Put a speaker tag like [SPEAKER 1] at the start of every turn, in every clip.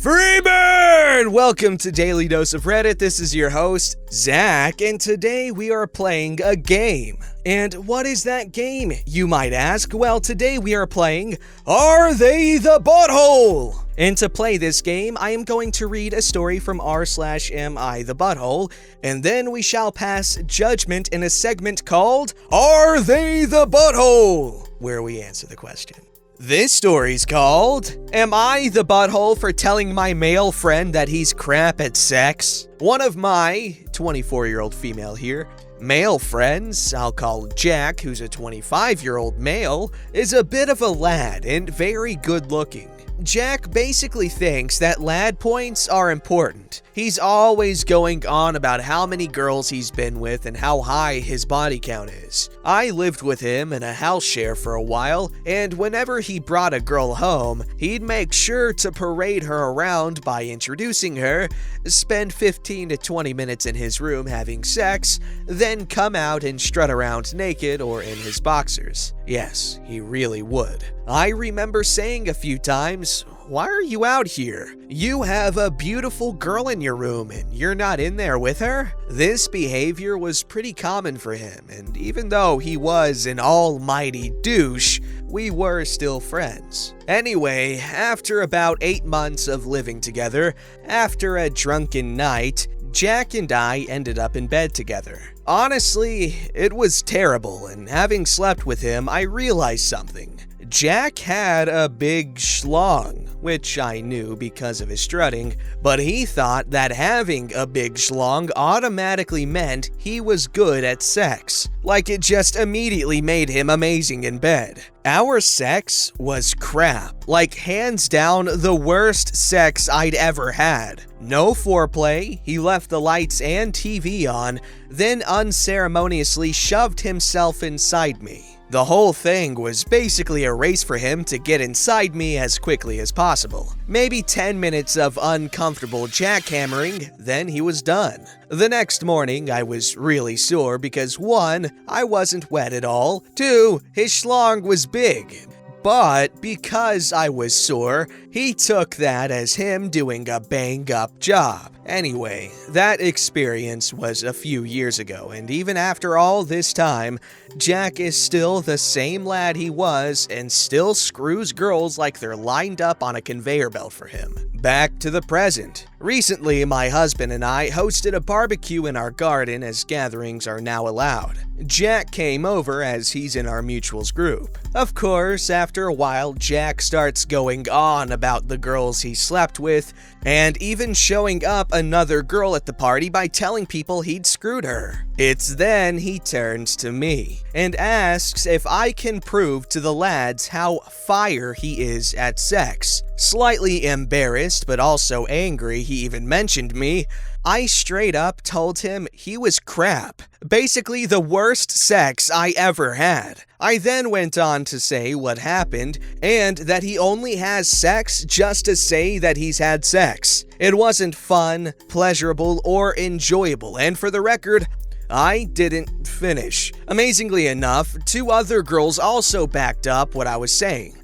[SPEAKER 1] Freebird! Welcome to Daily Dose of Reddit. This is your host, Zach, and today we are playing a game. And what is that game, you might ask? Well, today we are playing Are They the Butthole? And to play this game, I am going to read a story from r/AmITheButthole, and then we shall pass judgment in a segment called Are They the Butthole? Where we answer the question. This story's called, Am I the butthole for telling my male friend that he's crap at sex? One of my 24-year-old female here, male friends, I'll call Jack, who's a 25-year-old male, is a bit of a lad and very good looking. Jack basically thinks that lad points are important. He's always going on about how many girls he's been with and how high his body count is. I lived with him in a house share for a while, and whenever he brought a girl home, he'd make sure to parade her around by introducing her, spend 15 to 20 minutes in his room having sex, then come out and strut around naked or in his boxers. Yes, he really would. I remember saying a few times, "Why are you out here? You have a beautiful girl in your room and you're not in there with her?" This behavior was pretty common for him, and even though he was an almighty douche, we were still friends. Anyway, after about 8 months of living together, after a drunken night, Jack and I ended up in bed together. Honestly, it was terrible, and having slept with him, I realized something. Jack had a big schlong, which I knew because of his strutting, but he thought that having a big schlong automatically meant he was good at sex. Like it just immediately made him amazing in bed. Our sex was crap. Like hands down the worst sex I'd ever had. No foreplay, he left the lights and TV on, then unceremoniously shoved himself inside me. The whole thing was basically a race for him to get inside me as quickly as possible. Maybe 10 minutes of uncomfortable jackhammering, then he was done. The next morning, I was really sore because 1, I wasn't wet at all, 2, his schlong was big. But because I was sore, he took that as him doing a bang-up job. Anyway, that experience was a few years ago, and even after all this time, Jack is still the same lad he was and still screws girls like they're lined up on a conveyor belt for him. Back to the present. Recently, my husband and I hosted a barbecue in our garden as gatherings are now allowed. Jack came over as he's in our mutuals group. Of course, after a while, Jack starts going on about the girls he slept with, and even showing up another girl at the party by telling people he'd screwed her. It's then he turns to me and asks if I can prove to the lads how fire he is at sex. Slightly embarrassed but also angry he even mentioned me, I straight up told him he was crap. Basically the worst sex I ever had. I then went on to say what happened and that he only has sex just to say that he's had sex. It wasn't fun, pleasurable, or enjoyable, and for the record, I didn't finish. Amazingly enough, 2 other girls also backed up what I was saying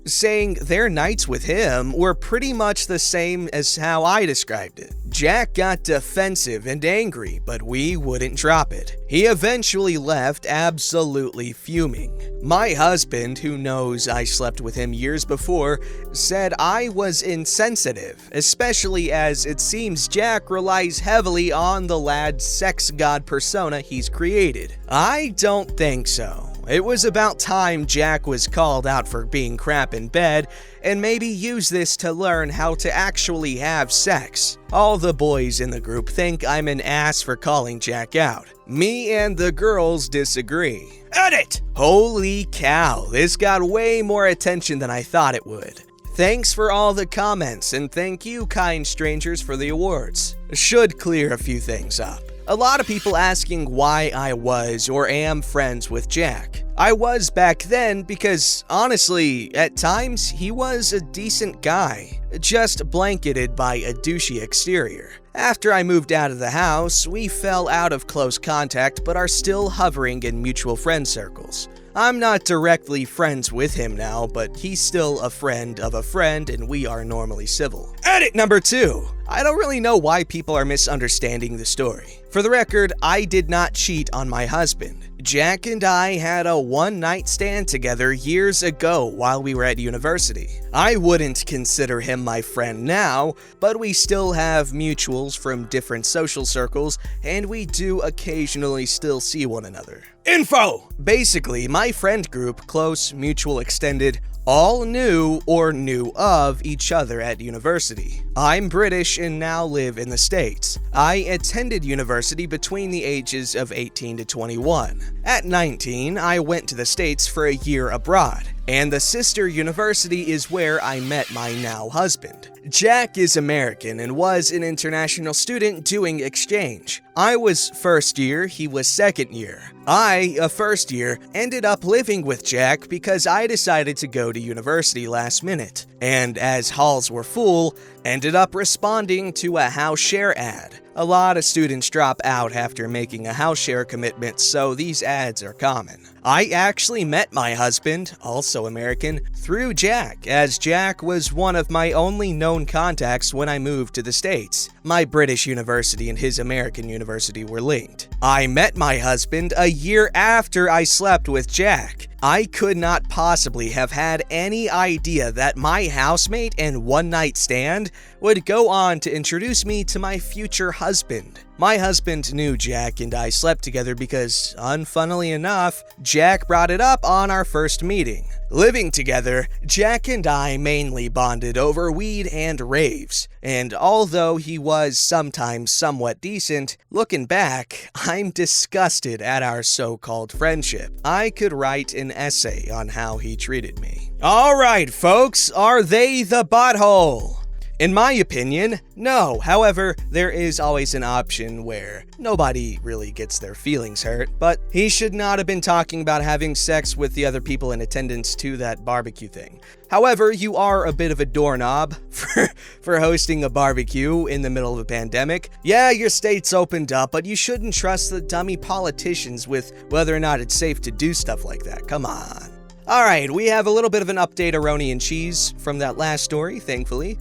[SPEAKER 1] their nights with him were pretty much the same as how I described it. Jack got defensive and angry, but we wouldn't drop it. He eventually left absolutely fuming. My husband, who knows I slept with him years before, said I was insensitive, especially as it seems Jack relies heavily on the lad's sex god persona he's created. I don't think so. It was about time Jack was called out for being crap in bed, and maybe use this to learn how to actually have sex. All the boys in the group think I'm an ass for calling Jack out. Me and the girls disagree. Edit! Holy cow, this got way more attention than I thought it would. Thanks for all the comments, and thank you, kind strangers, for the awards. Should clear a few things up. A lot of people asking why I was or am friends with Jack. I was back then because, honestly, at times, he was a decent guy, just blanketed by a douchey exterior. After I moved out of the house, we fell out of close contact but are still hovering in mutual friend circles. I'm not directly friends with him now, but he's still a friend of a friend and we are normally civil. Edit number 2. I don't really know why people are misunderstanding the story. For the record, I did not cheat on my husband. Jack and I had a one-night stand together years ago while we were at university. I wouldn't consider him my friend now, but we still have mutuals from different social circles, and we do occasionally still see one another. Info! Basically, my friend group, close, mutual, extended, all knew or knew of each other at university. I'm British and now live in the States. I attended university between the ages of 18 to 21. At 19, I went to the States for a year abroad, and the sister university is where I met my now husband. Jack is American and was an international student doing exchange. I was first year, he was second year. I, a first year, ended up living with Jack because I decided to go to university last minute, and as halls were full, ended up responding to a house share ad. A lot of students drop out after making a house share commitment, so these ads are common. I actually met my husband, also American, through Jack, as Jack was one of my only known contacts when I moved to the States. My British university and his American university were linked. I met my husband a year after I slept with Jack. I could not possibly have had any idea that my housemate and one-night stand would go on to introduce me to my future husband. My husband knew Jack and I slept together because, unfunnily enough, Jack brought it up on our first meeting. Living together, Jack and I mainly bonded over weed and raves, and although he was sometimes somewhat decent, looking back, I'm disgusted at our so-called friendship. I could write an essay on how he treated me. Alright folks, are they the butthole? In my opinion, no. However, there is always an option where nobody really gets their feelings hurt, but he should not have been talking about having sex with the other people in attendance to that barbecue thing. However, you are a bit of a doorknob for hosting a barbecue in the middle of a pandemic. Yeah, your state's opened up, but you shouldn't trust the dummy politicians with whether or not it's safe to do stuff like that. Come on. Alright, we have a little bit of an update, Aroni and Cheese, from that last story, thankfully.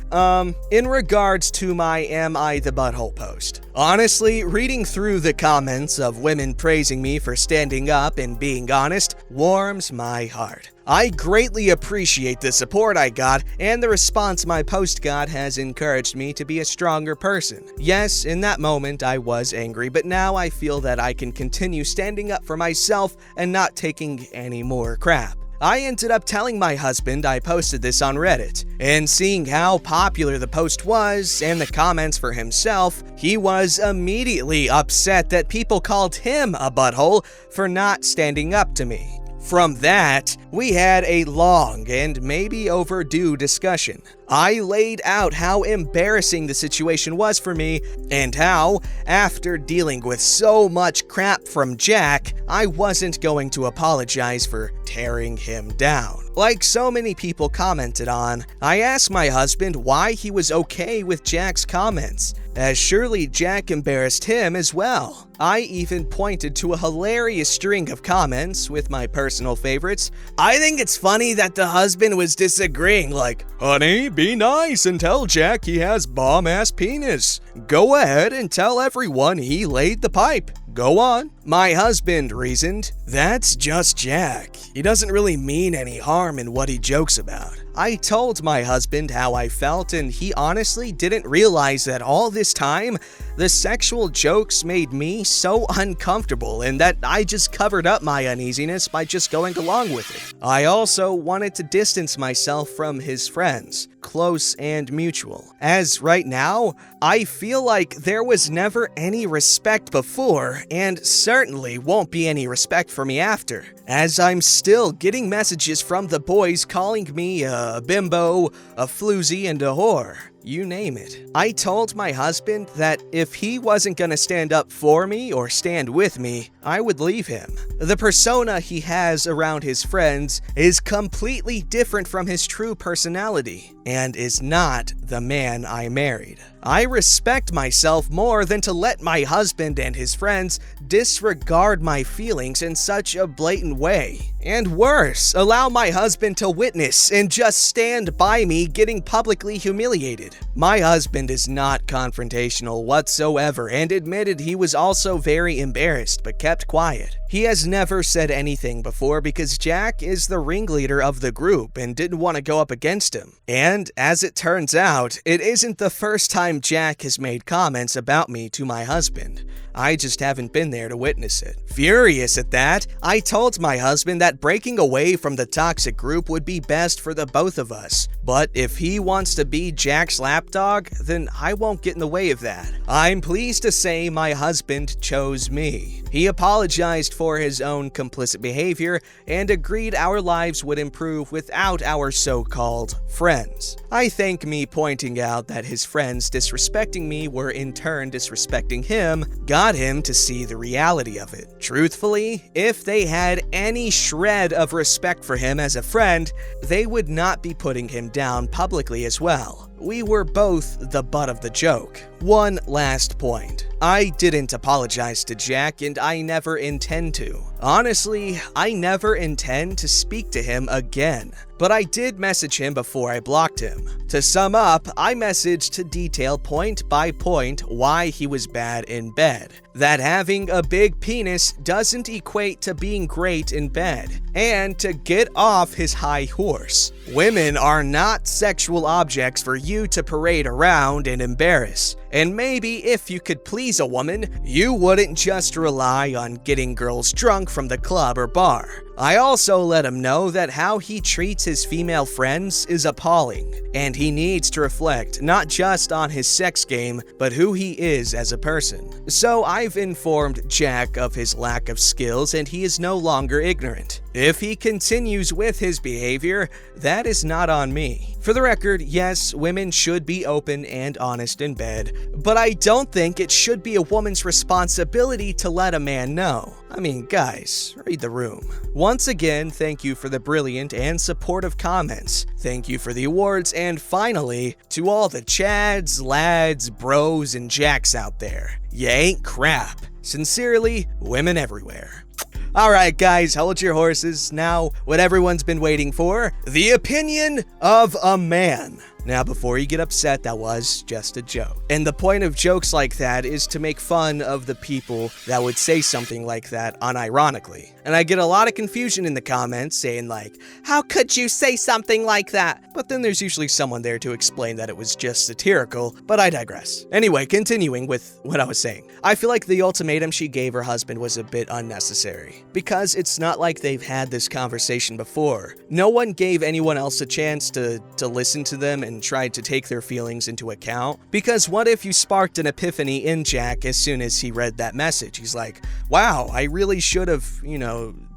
[SPEAKER 1] In regards to my Am I the Butthole post. Honestly, reading through the comments of women praising me for standing up and being honest warms my heart. I greatly appreciate the support I got, and the response my post got has encouraged me to be a stronger person. Yes, in that moment I was angry, but now I feel that I can continue standing up for myself and not taking any more crap. I ended up telling my husband I posted this on Reddit, and seeing how popular the post was and the comments for himself, he was immediately upset that people called him a butthole for not standing up to me. From that, we had a long and maybe overdue discussion. I laid out how embarrassing the situation was for me, and how, after dealing with so much crap from Jack, I wasn't going to apologize for tearing him down. Like so many people commented on, I asked my husband why he was okay with Jack's comments, as surely Jack embarrassed him as well. I even pointed to a hilarious string of comments with my personal favorites. I think it's funny that the husband was disagreeing, like, "Honey, be nice and tell Jack he has bomb-ass penis. Go ahead and tell everyone he laid the pipe. Go on." My husband reasoned, "That's just Jack. He doesn't really mean any harm in what he jokes about." I told my husband how I felt, and he honestly didn't realize that all this time, the sexual jokes made me so uncomfortable and that I just covered up my uneasiness by just going along with it. I also wanted to distance myself from his friends, close and mutual, as right now, I feel like there was never any respect before and certainly won't be any respect for me after, as I'm still getting messages from the boys calling me a bimbo, a floozy, and a whore. you name it. I told my husband that if he wasn't gonna stand up for me or stand with me, I would leave him. The persona he has around his friends is completely different from his true personality, and is not the man I married. I respect myself more than to let my husband and his friends disregard my feelings in such a blatant way. And worse, allow my husband to witness and just stand by me getting publicly humiliated. My husband is not confrontational whatsoever and admitted he was also very embarrassed but kept quiet. He has never said anything before because Jack is the ringleader of the group and didn't want to go up against him. And as it turns out, it isn't the first time Jack has made comments about me to my husband. I just haven't been there to witness it. Furious at that, I told my husband that breaking away from the toxic group would be best for the both of us. But if he wants to be Jack's lapdog, then I won't get in the way of that. I'm pleased to say my husband chose me. He apologized for his own complicit behavior and agreed our lives would improve without our so-called friends. I think me pointing out that his friends disrespecting me were in turn disrespecting him got him to see the reality of it. Truthfully, if they had any shred of respect for him as a friend, they would not be putting him down publicly as well. We were both the butt of the joke. One last point. I didn't apologize to Jack and I never intend to. Honestly, I never intend to speak to him again. But I did message him before I blocked him. To sum up, I messaged to detail point by point why he was bad in bed. That having a big penis doesn't equate to being great in bed. And to get off his high horse. Women are not sexual objects for you to parade around and embarrass. And maybe if you could please a woman, you wouldn't just rely on getting girls drunk from the club or bar. I also let him know that how he treats his female friends is appalling, and he needs to reflect not just on his sex game, but who he is as a person. So I've informed Jack of his lack of skills and he is no longer ignorant. If he continues with his behavior, that is not on me. For the record, yes, women should be open and honest in bed, but I don't think it should be a woman's responsibility to let a man know. I mean, guys, read the room. Once again, thank you for the brilliant and supportive comments. Thank you for the awards, and finally, to all the Chads, lads, bros, and jacks out there. You ain't crap. Sincerely, women everywhere. Alright guys, hold your horses. Now, what everyone's been waiting for, the opinion of a man. Now, before you get upset, that was just a joke. And the point of jokes like that is to make fun of the people that would say something like that unironically. And I get a lot of confusion in the comments saying like, how could you say something like that? But then there's usually someone there to explain that it was just satirical, but I digress. Anyway, continuing with what I was saying. I feel like the ultimatum she gave her husband was a bit unnecessary, because it's not like they've had this conversation before. No one gave anyone else a chance to listen to them and tried to take their feelings into account. Because what if you sparked an epiphany in Jack as soon as he read that message? He's like, wow, I really should have,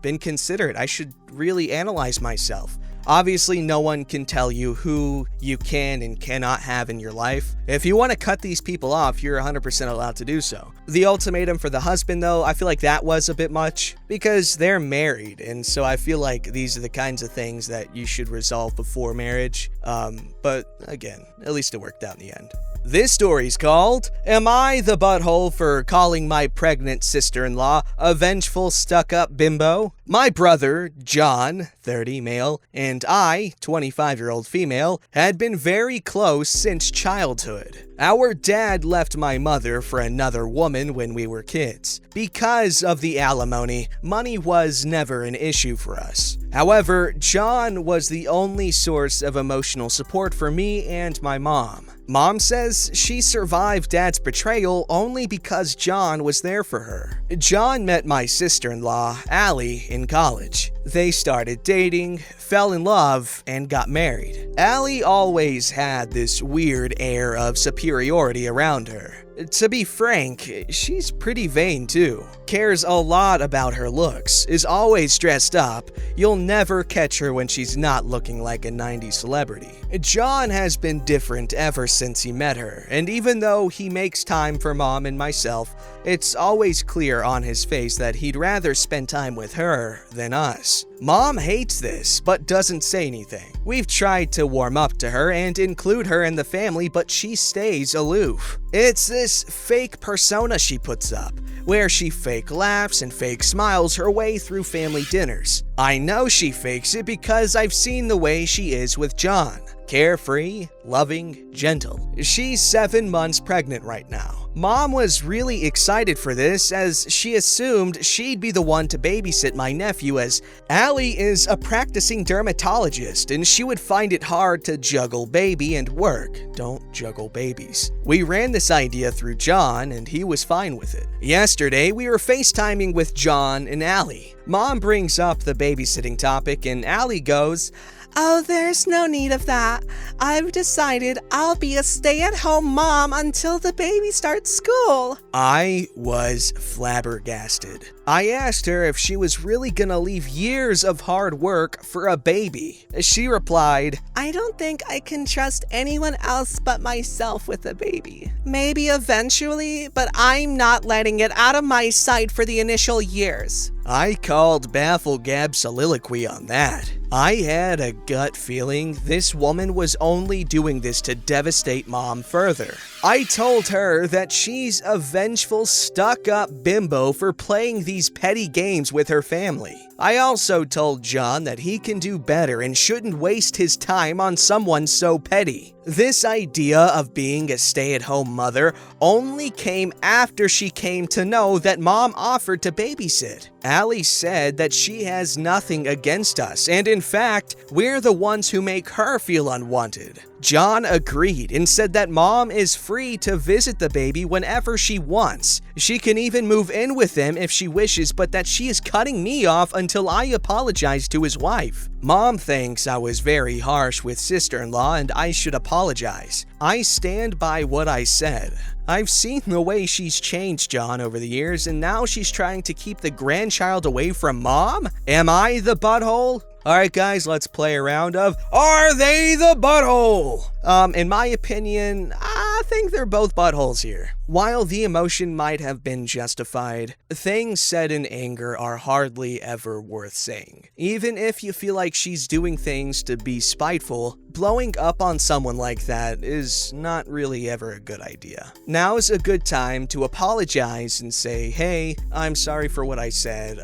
[SPEAKER 1] been considerate. I should really analyze myself. Obviously, no one can tell you who you can and cannot have in your life. If you want to cut these people off, you're 100% allowed to do so. The ultimatum for the husband, though, I feel like that was a bit much because they're married, and so I feel like these are the kinds of things that you should resolve before marriage. But again, at least it worked out in the end. This story's called, Am I the Butthole for Calling My Pregnant Sister-in-Law a Vengeful Stuck-Up Bimbo? My brother, John, 30 male, and I, 25-year-old female, had been very close since childhood. Our dad left my mother for another woman when we were kids. Because of the alimony, money was never an issue for us. However, John was the only source of emotional support for me and my mom. Mom says she survived Dad's betrayal only because John was there for her. John met my sister-in-law, Allie, in college. They started dating, fell in love, and got married. Allie always had this weird air of superiority around her. To be frank, she's pretty vain too. Cares a lot about her looks, is always dressed up. You'll never catch her when she's not looking like a 90s celebrity. John has been different ever since he met her, and even though he makes time for Mom and myself, it's always clear on his face that he'd rather spend time with her than us. Mom hates this, but doesn't say anything. We've tried to warm up to her and include her in the family, but she stays aloof. It's this fake persona she puts up, where she fake laughs and fake smiles her way through family dinners. I know she fakes it because I've seen the way she is with John. Carefree, loving, gentle. She's 7 months pregnant right now. Mom was really excited for this as she assumed she'd be the one to babysit my nephew, as Allie is a practicing dermatologist and she would find it hard to juggle baby and work. Don't juggle babies. We ran this idea through John and he was fine with it. Yesterday, we were FaceTiming with John and Allie. Mom brings up the babysitting topic and Allie goes, "Oh, there's no need of that. I've decided I'll be a stay-at-home mom until the baby starts school." I was flabbergasted. I asked her if she was really gonna leave years of hard work for a baby. She replied, "I don't think I can trust anyone else but myself with a baby. Maybe eventually, but I'm not letting it out of my sight for the initial years." I called Baffle Gab soliloquy on that. I had a gut feeling this woman was only doing this to devastate Mom further. I told her that she's a vengeful, stuck-up bimbo for playing these petty games with her family. I also told John that he can do better and shouldn't waste his time on someone so petty. This idea of being a stay-at-home mother only came after she came to know that Mom offered to babysit. Allie said that she has nothing against us, and in fact, we're the ones who make her feel unwanted. John agreed and said that Mom is free to visit the baby whenever she wants. She can even move in with him if she wishes, but that she is cutting me off until I apologize to his wife. Mom thinks I was very harsh with sister-in-law and I should apologize. I stand by what I said. I've seen the way she's changed John over the years, and now she's trying to keep the grandchild away from Mom? Am I the butthole? Alright guys, let's play a round of Are They the Butthole? In my opinion, I think they're both buttholes here. While the emotion might have been justified, things said in anger are hardly ever worth saying. Even if you feel like she's doing things to be spiteful, blowing up on someone like that is not really ever a good idea. Now is a good time to apologize and say, "Hey, I'm sorry for what I said.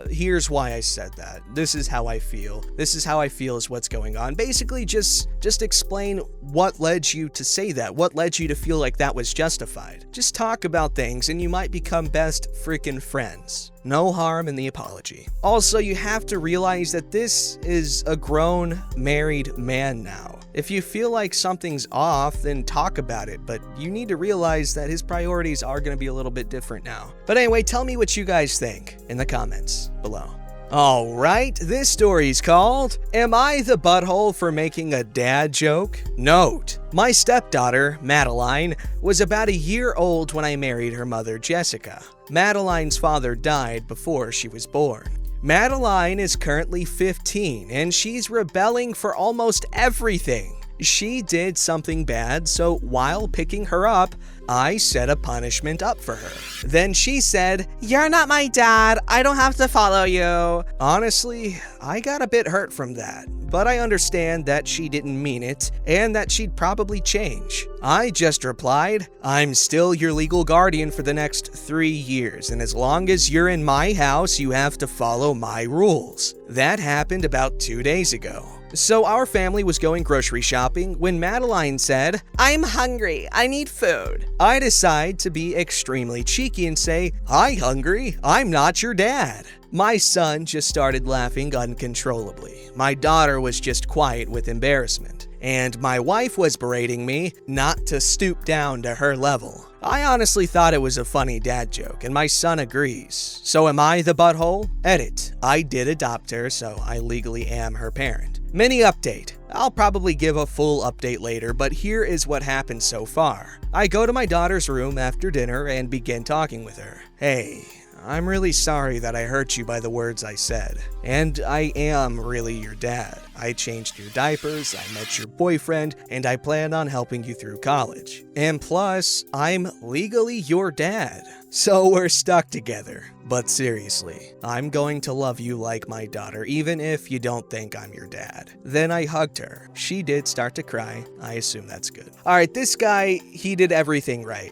[SPEAKER 1] Here's why I said that. This is how I feel. This is how I feel is what's going on." Basically, just explain what led you to say that, what led you to feel like that was justified. Just talk about things and you might become best freaking friends. No harm in the apology. Also, you have to realize that this is a grown, married man now. If you feel like something's off, then talk about it, but you need to realize that his priorities are going to be a little bit different now. But anyway, tell me what you guys think in the comments below. Alright, this story's called Am I the Butthole for Making a Dad Joke? Note, my stepdaughter, Madeline, was about a year old when I married her mother, Jessica. Madeline's father died before she was born. Madeline is currently 15 and she's rebelling for almost everything. She did something bad, so while picking her up, I set a punishment up for her. Then she said, "You're not my dad, I don't have to follow you." Honestly, I got a bit hurt from that, but I understand that she didn't mean it and that she'd probably change. I just replied, "I'm still your legal guardian for the next 3 years, and as long as you're in my house, you have to follow my rules." That happened about 2 days ago. So our family was going grocery shopping when Madeline said, "I'm hungry, I need food." I decide to be extremely cheeky and say, "Hi, hungry, I'm not your dad." My son just started laughing uncontrollably. My daughter was just quiet with embarrassment. and my wife was berating me not to stoop down to her level. I honestly thought it was a funny dad joke, and my son agrees. So am I the butthole? Edit. I did adopt her, so I legally am her parent. Mini update. I'll probably give a full update later, but here is what happened so far. I go to my daughter's room after dinner and begin talking with her. Hey, I'm really sorry that I hurt you by the words I said. And I am really your dad. I changed your diapers, I met your boyfriend, and I plan on helping you through college. And plus, I'm legally your dad. So we're stuck together. But seriously, I'm going to love you like my daughter, even if you don't think I'm your dad. Then I hugged her. She did start to cry. I assume that's good. Alright, this guy, he did everything right.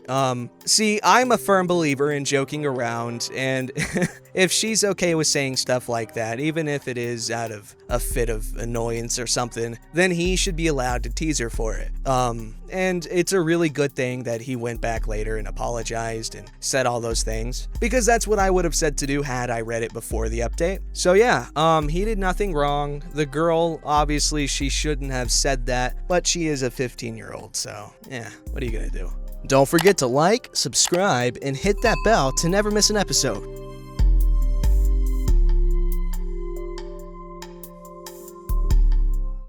[SPEAKER 1] See, I'm a firm believer in joking around, and if she's okay with saying stuff like that, even if it is out of a fit of annoyance or something, then he should be allowed to tease her for it. And it's a really good thing that he went back later and apologized and said all those things, because that's what I would have said to do had I read it before the update. So yeah, he did nothing wrong. The girl, obviously she shouldn't have said that, but she is a 15-year-old, so yeah, what are you gonna do? Don't forget to like, subscribe, and hit that bell to never miss an episode.